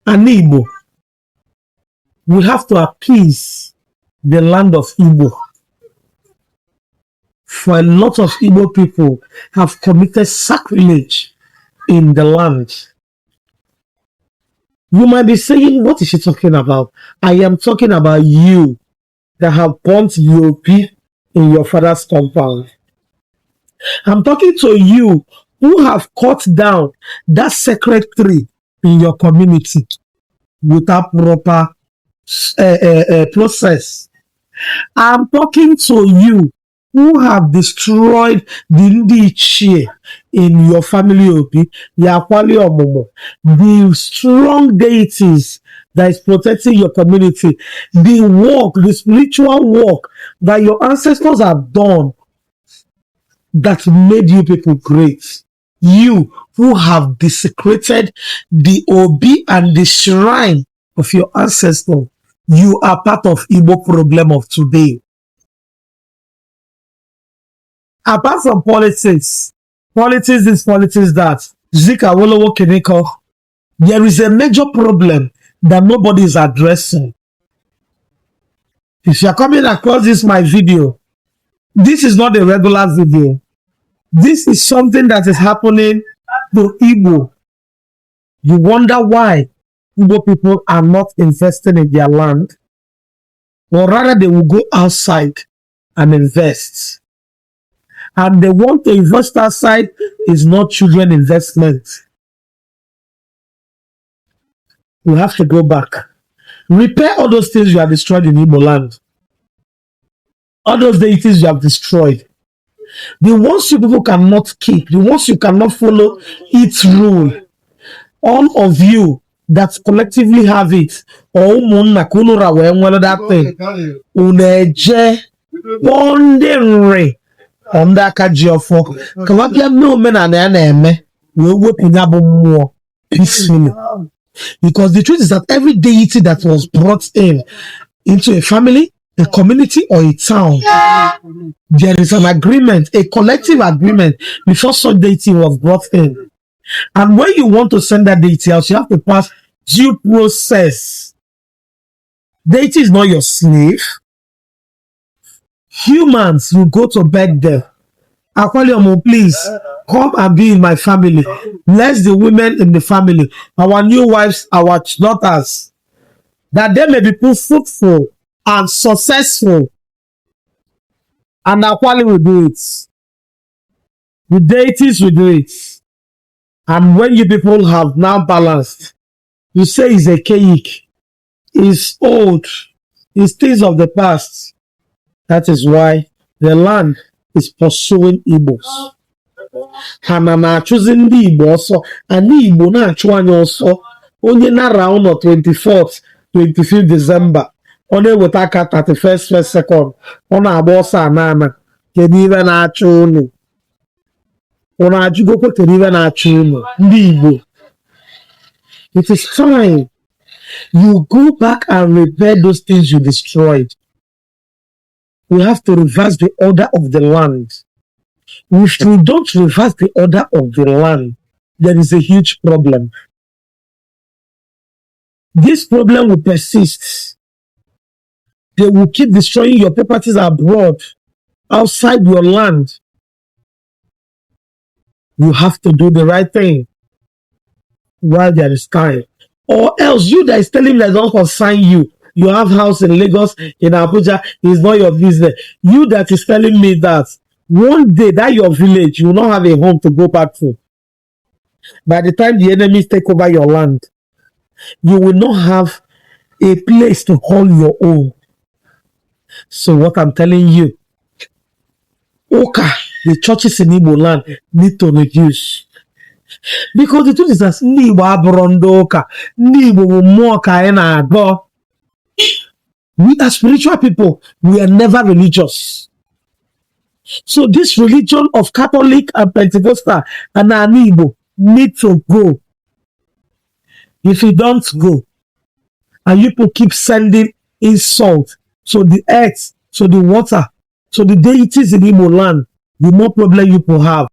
an Igbo, we have to appease the land of Igbo. For a lot of Igbo people have committed sacrilege in the land. You might be saying, what is she talking about? I am talking about you that have burnt Yopi in your father's compound. I'm talking to you who have cut down that sacred tree in your community without proper process. I'm talking to you who have destroyed the Ndichie in your family, the strong deities that is protecting your community, the spiritual work that your ancestors have done that made you people great. You who have desecrated the Obi and the shrine of your ancestor, you are part of Igbo problem of today. Apart from politics is politics that Zika Wolowo Keneko, there is a major problem that nobody is addressing. If you are coming across this my video, this is not a regular video. This is something that is happening to Igbo. You wonder why Igbo people are not investing in their land, or rather they will go outside and invest. And they want to invest outside is not children investment. We have to go back. Repair all those things you have destroyed in Igbo land. All those deities you have destroyed. The ones you people cannot keep, the ones you cannot follow its rule. All of you that collectively have it, or that thing, uneje pondere on that kajiofo. Kawapia no men and eme we whipping up more peacefully. Because the truth is that every deity that was brought into a family, a community, or a town, there is an agreement, a collective agreement before such deity was brought in. And when you want to send that deity out, you have to pass due process. Deity is not your slave. Humans will go to beg them. Aqualium, please come and be in my family. Bless the women in the family, our new wives, our daughters, that they may be fruitful and successful. And Aquali will do it. The deities will do it. And when you people have now balanced, you say it's archaic, it's old, it's things of the past. That is why the land is pursuing Igbos. Hanana choosing the Igbo also, and the Igbo na chuan also, only na round of 24th, 25th December, only with a 31st, 1st, 2nd, on a bossa nana, can even a chuni. On a jugo can even a chuni, Igbo. It is time you go back and repair those things you destroyed. We have to reverse the order of the land. If we don't reverse the order of the land, there is a huge problem. This problem will persist. They will keep destroying your properties abroad, outside your land. You have to do the right thing while there is time. Or else you that is telling me that don't consign you. You have house in Lagos, in Abuja, it's not your business. You that is telling me that one day that your village, you will not have a home to go back to. By the time the enemies take over your land, you will not have a place to call your own. So what I'm telling you, Oka, the churches in Igbo land need to reduce. Because the truth is that Igbo abrondoka, Igbo more kaina go. We are spiritual people. We are never religious. So this religion of Catholic and Pentecostal and Igbo need to go. If you don't go, and you people keep sending insult to the earth, to the water, to the deities in Igbo land, the more problem you will have.